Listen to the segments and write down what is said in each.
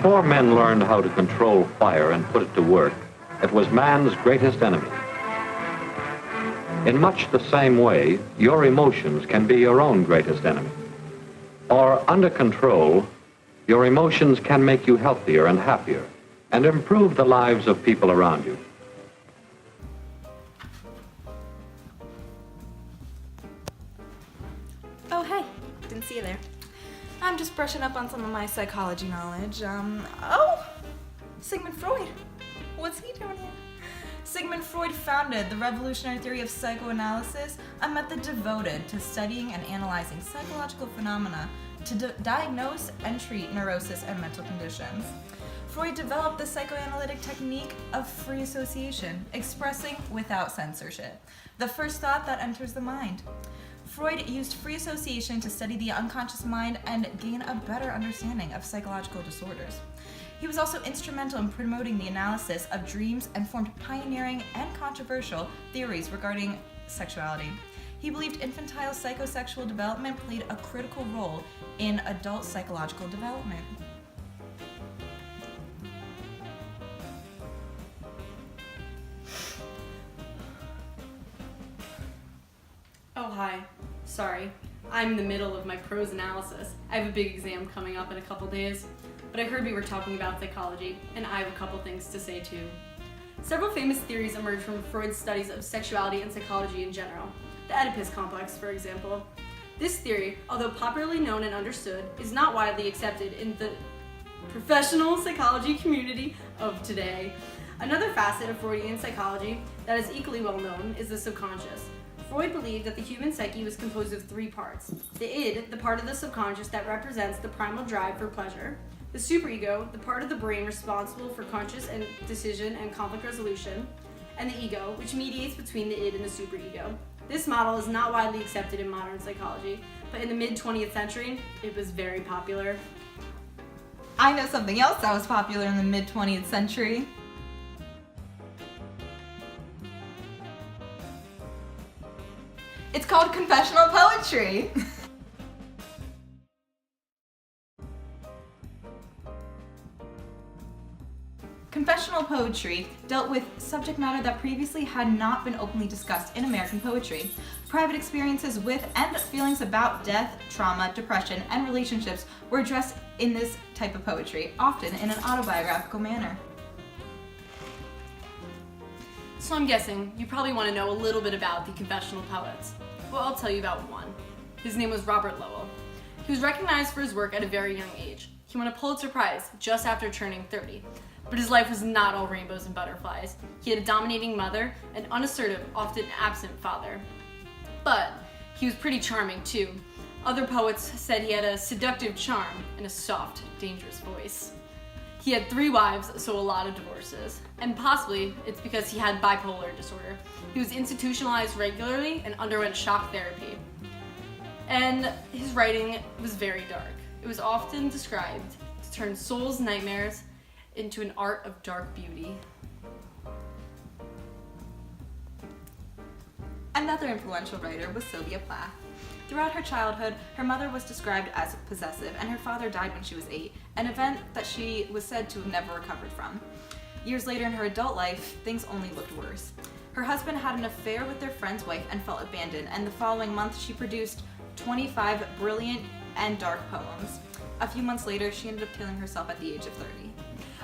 Before men learned how to control fire and put it to work, it was man's greatest enemy. In much the same way, your emotions can be your own greatest enemy. Or under control, your emotions can make you healthier and happier and improve the lives of people around you. Oh, hey. Didn't see you there. I'm just brushing up on some of my psychology knowledge. Sigmund Freud. What's he doing here? Sigmund Freud founded the revolutionary theory of psychoanalysis, a method devoted to studying and analyzing psychological phenomena to diagnose and treat neurosis and mental conditions. Freud developed the psychoanalytic technique of free association, expressing without censorship the first thought that enters the mind. Freud used free association to study the unconscious mind and gain a better understanding of psychological disorders. He was also instrumental in promoting the analysis of dreams and formed pioneering and controversial theories regarding sexuality. He believed infantile psychosexual development played a critical role in adult psychological development. Oh, hi. Sorry. I'm in the middle of my prose analysis. I have a big exam coming up in a couple days, but I heard we were talking about psychology, and I have a couple things to say too. Several famous theories emerged from Freud's studies of sexuality and psychology in general. The Oedipus complex, for example. This theory, although popularly known and understood, is not widely accepted in the professional psychology community of today. Another facet of Freudian psychology that is equally well known is the subconscious. Freud believed that the human psyche was composed of three parts. The id, the part of the subconscious that represents the primal drive for pleasure. The superego, the part of the brain responsible for conscious and decision and conflict resolution. And the ego, which mediates between the id and the superego. This model is not widely accepted in modern psychology, but in the mid-20th century, it was very popular. I know something else that was popular in the mid-20th century. It's called Confessional Poetry. Confessional poetry dealt with subject matter that previously had not been openly discussed in American poetry. Private experiences with and feelings about death, trauma, depression, and relationships were addressed in this type of poetry, often in an autobiographical manner. So I'm guessing you probably want to know a little bit about the confessional poets. Well, I'll tell you about one. His name was Robert Lowell. He was recognized for his work at a very young age. He won a Pulitzer Prize just after turning 30. But his life was not all rainbows and butterflies. He had a dominating mother, an unassertive, often absent father. But he was pretty charming too. Other poets said he had a seductive charm and a soft, dangerous voice. He had 3 wives, so a lot of divorces. And possibly it's because he had bipolar disorder. He was institutionalized regularly and underwent shock therapy. And his writing was very dark. It was often described to turn souls' nightmares into an art of dark beauty. Another influential writer was Sylvia Plath. Throughout her childhood, her mother was described as possessive, and her father died when she was 8, an event that she was said to have never recovered from. Years later in her adult life, things only looked worse. Her husband had an affair with their friend's wife and felt abandoned, and the following month she produced 25 brilliant and dark poems. A few months later, she ended up killing herself at the age of 30.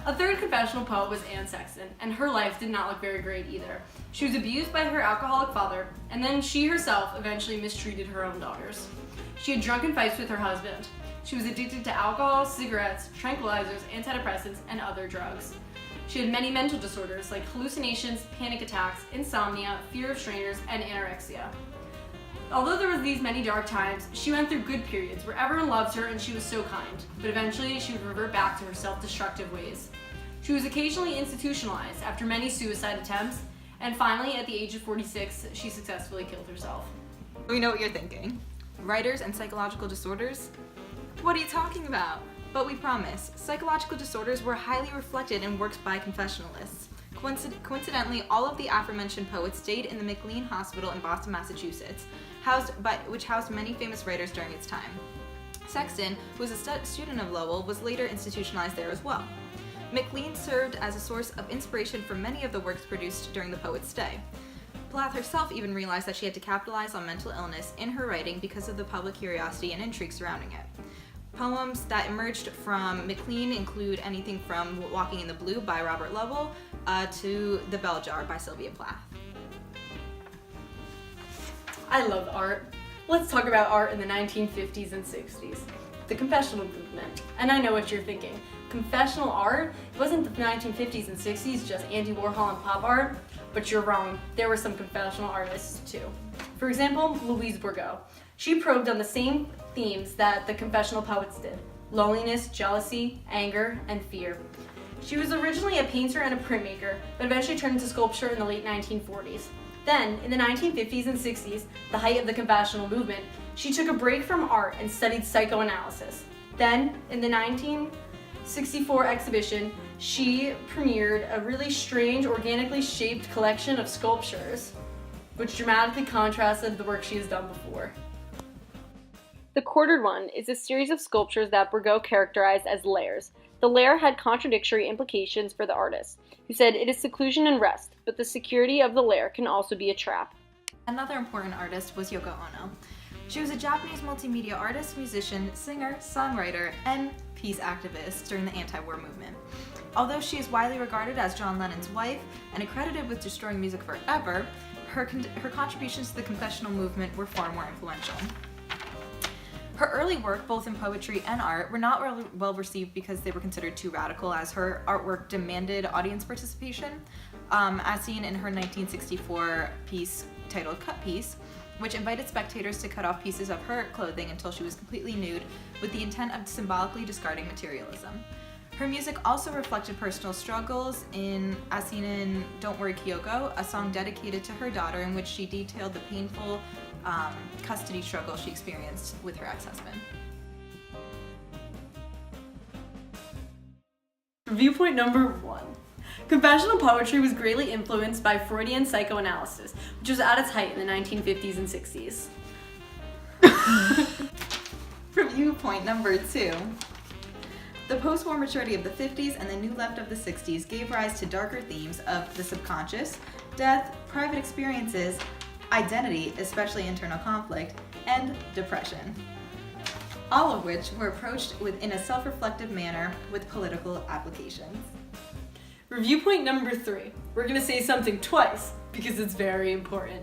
A third confessional poet was Anne Sexton, and her life did not look very great either. She was abused by her alcoholic father, and then she herself eventually mistreated her own daughters. She had drunken fights with her husband. She was addicted to alcohol, cigarettes, tranquilizers, antidepressants, and other drugs. She had many mental disorders like hallucinations, panic attacks, insomnia, fear of strangers, and anorexia. Although there were these many dark times, she went through good periods where everyone loved her and she was so kind, but eventually she would revert back to her self-destructive ways. She was occasionally institutionalized after many suicide attempts, and finally, at the age of 46, she successfully killed herself. We know what you're thinking. Writers and psychological disorders? What are you talking about? But we promise, psychological disorders were highly reflected in works by confessionalists. Coincidentally, all of the aforementioned poets stayed in the McLean Hospital in Boston, Massachusetts, which housed many famous writers during its time. Sexton, who was a student of Lowell, was later institutionalized there as well. McLean served as a source of inspiration for many of the works produced during the poet's stay. Plath herself even realized that she had to capitalize on mental illness in her writing because of the public curiosity and intrigue surrounding it. Poems that emerged from McLean include anything from Walking in the Blue by Robert Lowell to The Bell Jar by Sylvia Plath. I love art. Let's talk about art in the 1950s and 60s. The confessional movement. And I know what you're thinking. Confessional art? It wasn't the 1950s and 60s just Andy Warhol and pop art, but you're wrong. There were some confessional artists too. For example, Louise Bourgeois. She probed on the same themes that the confessional poets did: loneliness, jealousy, anger, and fear. She was originally a painter and a printmaker, but eventually turned into sculpture in the late 1940s. Then, in the 1950s and 60s, the height of the confessional movement, she took a break from art and studied psychoanalysis. Then, in the 1964 exhibition, she premiered a really strange, organically shaped collection of sculptures, which dramatically contrasted the work she has done before. The Quartered One is a series of sculptures that Bourgeois characterized as layers. The layer had contradictory implications for the artist, who said it is seclusion and rest, but the security of the layer can also be a trap. Another important artist was Yoko Ono. She was a Japanese multimedia artist, musician, singer, songwriter, and peace activist during the anti-war movement. Although she is widely regarded as John Lennon's wife and accredited with destroying music forever, her contributions to the confessional movement were far more influential. Her early work, both in poetry and art, were not well received because they were considered too radical, as her artwork demanded audience participation, as seen in her 1964 piece titled Cut Piece, which invited spectators to cut off pieces of her clothing until she was completely nude, with the intent of symbolically discarding materialism. Her music also reflected personal struggles, as seen in Don't Worry Kyoko, a song dedicated to her daughter in which she detailed the painful custody struggle she experienced with her ex-husband. Viewpoint number 1. Confessional poetry was greatly influenced by Freudian psychoanalysis, which was at its height in the 1950s and 60s. For viewpoint number 2. The post-war maturity of the 50s and the new left of the 60s gave rise to darker themes of the subconscious, death, private experiences, identity, especially internal conflict, and depression, all of which were approached in a self-reflective manner with political applications. Review point number 3. We're going to say something twice because it's very important.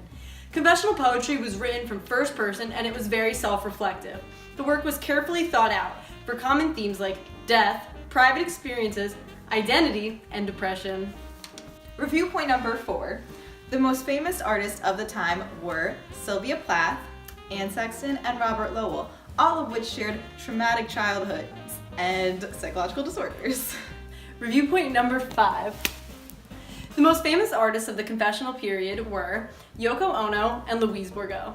Confessional poetry was written from first person and it was very self-reflective. The work was carefully thought out for common themes like death, private experiences, identity, and depression. Review point number 4. The most famous artists of the time were Sylvia Plath, Anne Sexton, and Robert Lowell, all of which shared traumatic childhoods and psychological disorders. Review point number 5. The most famous artists of the confessional period were Yoko Ono and Louise Bourgeois.